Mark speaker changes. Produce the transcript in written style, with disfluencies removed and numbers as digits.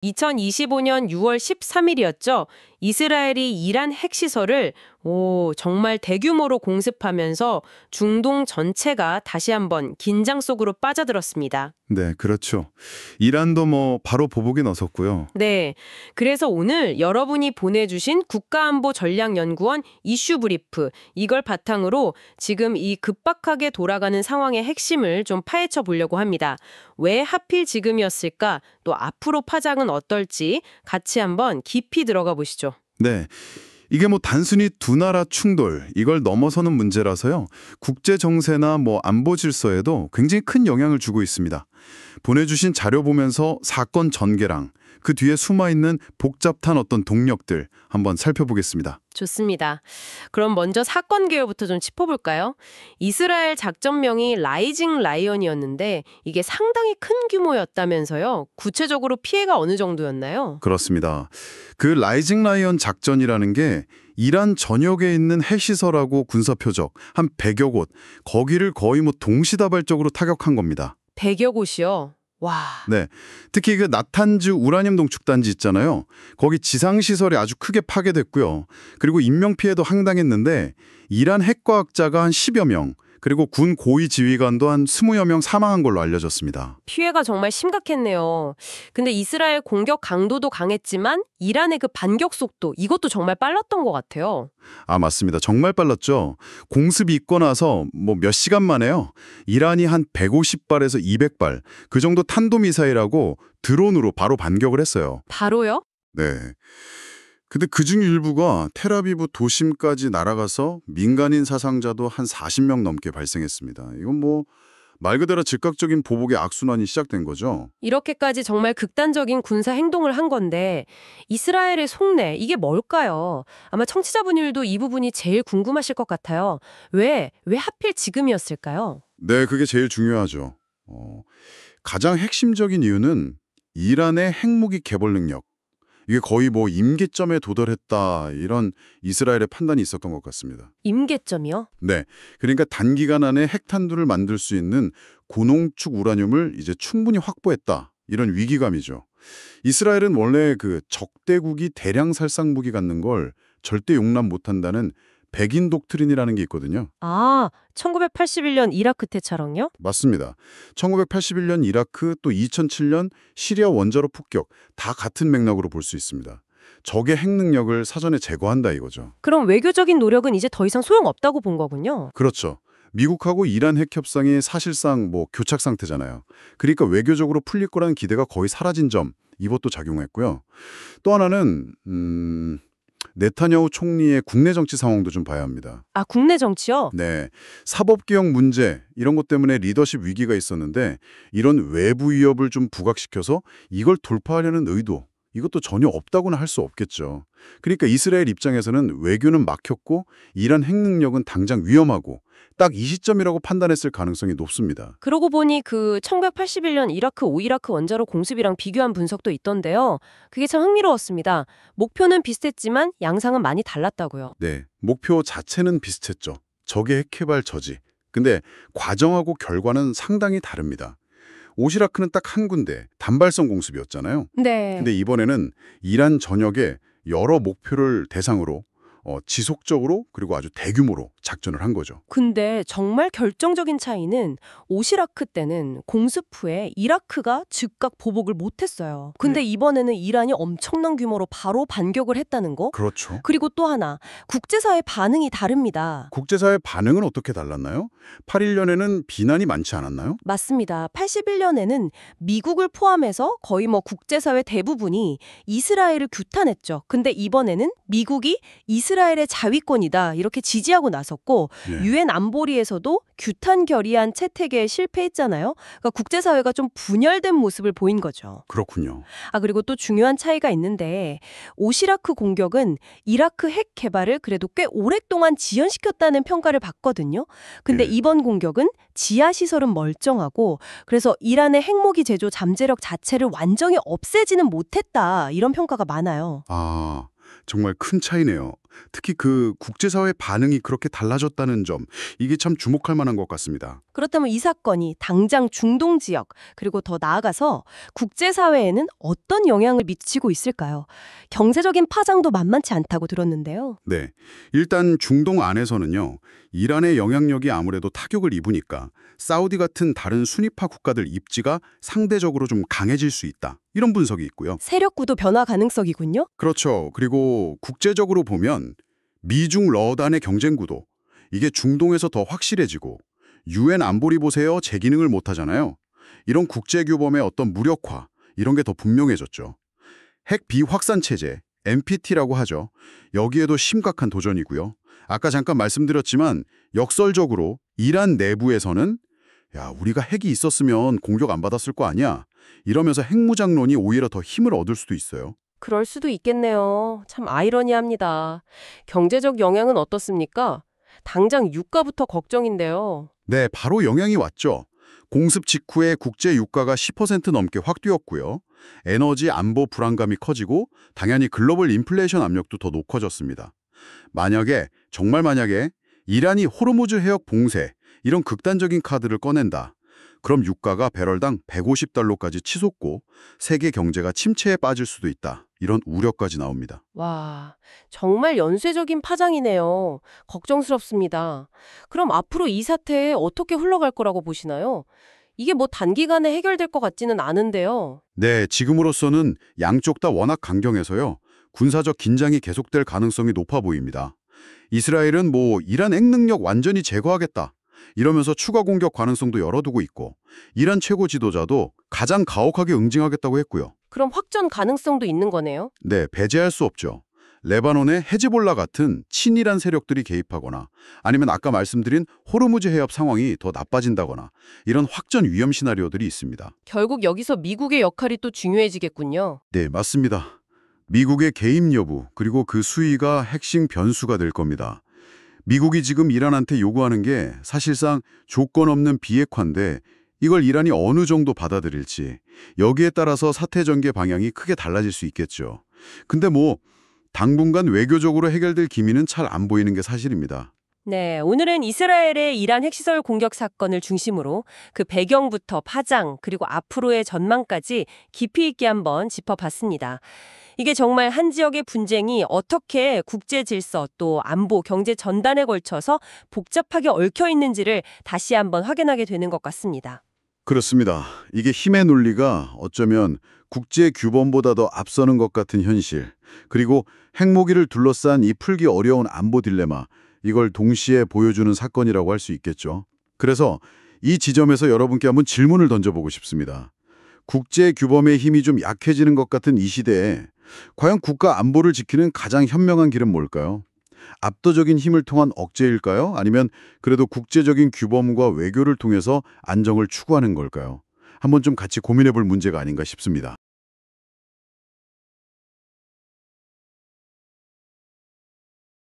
Speaker 1: 2025년 6월 13일이었죠. 이스라엘이 이란 핵시설을 정말 대규모로 공습하면서 중동 전체가 다시 한번 긴장 속으로 빠져들었습니다.
Speaker 2: 네, 그렇죠. 이란도 바로 보복에 나섰고요.
Speaker 1: 네. 그래서 오늘 여러분이 보내주신 국가안보전략연구원 이슈 브리프, 이걸 바탕으로 지금 이 급박하게 돌아가는 상황의 핵심을 좀 파헤쳐 보려고 합니다. 왜 하필 지금이었을까? 또 앞으로 파장은 어떨지 같이 한번 깊이 들어가 보시죠.
Speaker 2: 네. 이게 단순히 두 나라 충돌, 이걸 넘어서는 문제라서요. 국제 정세나 안보 질서에도 굉장히 큰 영향을 주고 있습니다. 보내주신 자료 보면서 사건 전개랑 그 뒤에 숨어있는 복잡한 어떤 동력들 한번 살펴보겠습니다.
Speaker 1: 좋습니다. 그럼 먼저 사건 개요부터 좀 짚어볼까요? 이스라엘 작전명이 라이징 라이언이었는데 이게 상당히 큰 규모였다면서요. 구체적으로 피해가 어느 정도였나요?
Speaker 2: 그렇습니다. 그 라이징 라이언 작전이라는 게 이란 전역에 있는 핵시설하고 군사표적 한 100여 곳, 거기를 거의 동시다발적으로 타격한 겁니다.
Speaker 1: 100여 곳이요? 와.
Speaker 2: 네, 특히 그 나탄즈 우라늄 농축단지 있잖아요. 거기 지상시설이 아주 크게 파괴됐고요. 그리고 인명피해도 황당했는데 이란 핵과학자가 한 10여 명, 그리고 군 고위 지휘관도 한 20여 명 사망한 걸로 알려졌습니다.
Speaker 1: 피해가 정말 심각했네요. 근데 이스라엘 공격 강도도 강했지만 이란의 그 반격 속도, 이것도 정말 빨랐던 것 같아요.
Speaker 2: 아, 맞습니다. 정말 빨랐죠. 공습이 있고 나서 몇 시간 만에요. 이란이 한 150발에서 200발, 그 정도 탄도미사일하고 드론으로 바로 반격을 했어요.
Speaker 1: 바로요?
Speaker 2: 네. 근데 그중 일부가 텔아비브 도심까지 날아가서 민간인 사상자도 한 40명 넘게 발생했습니다. 이건 말 그대로 즉각적인 보복의 악순환이 시작된 거죠.
Speaker 1: 이렇게까지 정말 극단적인 군사 행동을 한 건데 이스라엘의 속내, 이게 뭘까요? 아마 청취자분들도 이 부분이 제일 궁금하실 것 같아요. 왜 하필 지금이었을까요?
Speaker 2: 네, 그게 제일 중요하죠. 가장 핵심적인 이유는 이란의 핵무기 개발 능력. 이게 거의 임계점에 도달했다, 이런 이스라엘의 판단이 있었던 것 같습니다.
Speaker 1: 임계점이요?
Speaker 2: 네, 그러니까 단기간 안에 핵탄두를 만들 수 있는 고농축 우라늄을 이제 충분히 확보했다, 이런 위기감이죠. 이스라엘은 원래 그 적대국이 대량 살상 무기 갖는 걸 절대 용납 못한다는 백인 독트린이라는 게 있거든요.
Speaker 1: 아, 1981년 이라크 때처럼요?
Speaker 2: 맞습니다. 1981년 이라크, 또 2007년 시리아 원자로 폭격, 다 같은 맥락으로 볼 수 있습니다. 적의 핵 능력을 사전에 제거한다, 이거죠.
Speaker 1: 그럼 외교적인 노력은 이제 더 이상 소용없다고 본 거군요.
Speaker 2: 그렇죠. 미국하고 이란 핵 협상이 사실상 교착 상태잖아요. 그러니까 외교적으로 풀릴 거라는 기대가 거의 사라진 점, 이것도 작용했고요. 또 하나는 네타냐후 총리의 국내 정치 상황도 좀 봐야 합니다.
Speaker 1: 아, 국내 정치요?
Speaker 2: 네, 사법개혁 문제 이런 것 때문에 리더십 위기가 있었는데 이런 외부 위협을 좀 부각시켜서 이걸 돌파하려는 의도, 이것도 전혀 없다고는 할 수 없겠죠. 그러니까 이스라엘 입장에서는 외교는 막혔고 이란 핵 능력은 당장 위험하고 딱 이 시점이라고 판단했을 가능성이 높습니다.
Speaker 1: 그러고 보니 그 1981년 이라크 오이라크 원자로 공습이랑 비교한 분석도 있던데요. 그게 참 흥미로웠습니다. 목표는 비슷했지만 양상은 많이 달랐다고요.
Speaker 2: 네, 목표 자체는 비슷했죠. 적의 핵 개발 저지. 근데 과정하고 결과는 상당히 다릅니다. 오시라크는 딱 한 군데 단발성 공습이었잖아요.
Speaker 1: 네.
Speaker 2: 근데 이번에는 이란 전역에 여러 목표를 대상으로 지속적으로 그리고 아주 대규모로 작전을 한 거죠.
Speaker 1: 근데 정말 결정적인 차이는 오시라크 때는 공습 후에 이라크가 즉각 보복을 못했어요. 근데 이번에는 이란이 엄청난 규모로 바로 반격을 했다는 거?
Speaker 2: 그렇죠.
Speaker 1: 그리고 또 하나, 국제사회 반응이 다릅니다.
Speaker 2: 국제사회 반응은 어떻게 달랐나요? 81년에는 비난이 많지 않았나요?
Speaker 1: 맞습니다. 81년에는 미국을 포함해서 거의 국제사회 대부분이 이스라엘을 규탄했죠. 근데 이번에는 미국이 이스라엘의 자위권이다, 이렇게 지지하고 나섰고
Speaker 2: 네.
Speaker 1: 유엔 안보리에서도 규탄 결의안 채택에 실패했잖아요. 그러니까 국제사회가 좀 분열된 모습을 보인 거죠.
Speaker 2: 그렇군요.
Speaker 1: 아, 그리고 또 중요한 차이가 있는데 오시라크 공격은 이라크 핵 개발을 그래도 꽤 오랫동안 지연시켰다는 평가를 받거든요. 근데
Speaker 2: 네.
Speaker 1: 이번 공격은 지하시설은 멀쩡하고 그래서 이란의 핵무기 제조 잠재력 자체를 완전히 없애지는 못했다, 이런 평가가 많아요.
Speaker 2: 아, 정말 큰 차이네요. 특히 그 국제사회 반응이 그렇게 달라졌다는 점, 이게 참 주목할 만한 것 같습니다.
Speaker 3: 그렇다면 이 사건이 당장 중동 지역, 그리고 더 나아가서 국제사회에는 어떤 영향을 미치고 있을까요? 경제적인 파장도 만만치 않다고 들었는데요.
Speaker 2: 네. 일단 중동 안에서는요, 이란의 영향력이 아무래도 타격을 입으니까 사우디 같은 다른 순위파 국가들 입지가 상대적으로 좀 강해질 수 있다. 이런 분석이 있고요.
Speaker 3: 세력구도 변화 가능성이군요.
Speaker 2: 그렇죠. 그리고 국제적으로 보면 미중 러단의 경쟁 구도, 이게 중동에서 더 확실해지고 유엔 안보리 보세요 제 기능을 못하잖아요. 이런 국제규범의 어떤 무력화, 이런 게 더 분명해졌죠. 핵 비확산 체제, NPT라고 하죠. 여기에도 심각한 도전이고요. 아까 잠깐 말씀드렸지만 역설적으로 이란 내부에서는 야, 우리가 핵이 있었으면 공격 안 받았을 거 아니야. 이러면서 핵무장론이 오히려 더 힘을 얻을 수도 있어요.
Speaker 3: 그럴 수도 있겠네요. 참 아이러니합니다. 경제적 영향은 어떻습니까? 당장 유가부터 걱정인데요.
Speaker 2: 네, 바로 영향이 왔죠. 공습 직후에 국제 유가가 10% 넘게 확 뛰었고요. 에너지 안보 불안감이 커지고 당연히 글로벌 인플레이션 압력도 더 높아졌습니다. 정말 만약에 이란이 호르무즈 해역 봉쇄, 이런 극단적인 카드를 꺼낸다. 그럼 유가가 배럴당 150달러까지 치솟고 세계 경제가 침체에 빠질 수도 있다. 이런 우려까지 나옵니다.
Speaker 3: 와, 정말 연쇄적인 파장이네요. 걱정스럽습니다. 그럼 앞으로 이 사태에 어떻게 흘러갈 거라고 보시나요? 이게 뭐 단기간에 해결될 것 같지는 않은데요.
Speaker 2: 네, 지금으로서는 양쪽 다 워낙 강경해서요. 군사적 긴장이 계속될 가능성이 높아 보입니다. 이스라엘은 이란 핵 능력 완전히 제거하겠다. 이러면서 추가 공격 가능성도 열어두고 있고 이란 최고 지도자도 가장 가혹하게 응징하겠다고 했고요.
Speaker 3: 그럼 확전 가능성도 있는 거네요?
Speaker 2: 네, 배제할 수 없죠. 레바논의 헤즈볼라 같은 친이란 세력들이 개입하거나 아니면 아까 말씀드린 호르무즈 해협 상황이 더 나빠진다거나 이런 확전 위험 시나리오들이 있습니다.
Speaker 3: 결국 여기서 미국의 역할이 또 중요해지겠군요.
Speaker 2: 네, 맞습니다. 미국의 개입 여부 그리고 그 수위가 핵심 변수가 될 겁니다. 미국이 지금 이란한테 요구하는 게 사실상 조건 없는 비핵화인데 이걸 이란이 어느 정도 받아들일지 여기에 따라서 사태 전개 방향이 크게 달라질 수 있겠죠. 근데 당분간 외교적으로 해결될 기미는 잘 안 보이는 게 사실입니다.
Speaker 3: 네, 오늘은 이스라엘의 이란 핵시설 공격 사건을 중심으로 그 배경부터 파장, 그리고 앞으로의 전망까지 깊이 있게 한번 짚어봤습니다. 이게 정말 한 지역의 분쟁이 어떻게 국제 질서 또 안보, 경제 전단에 걸쳐서 복잡하게 얽혀 있는지를 다시 한번 확인하게 되는 것 같습니다.
Speaker 2: 그렇습니다. 이게 힘의 논리가 어쩌면 국제 규범보다 더 앞서는 것 같은 현실, 그리고 핵무기를 둘러싼 이 풀기 어려운 안보 딜레마, 이걸 동시에 보여주는 사건이라고 할 수 있겠죠. 그래서 이 지점에서 여러분께 한번 질문을 던져보고 싶습니다. 국제 규범의 힘이 좀 약해지는 것 같은 이 시대에 과연 국가 안보를 지키는 가장 현명한 길은 뭘까요? 압도적인 힘을 통한 억제일까요? 아니면 그래도 국제적인 규범과 외교를 통해서 안정을 추구하는 걸까요? 한번 좀 같이 고민해 볼 문제가 아닌가 싶습니다.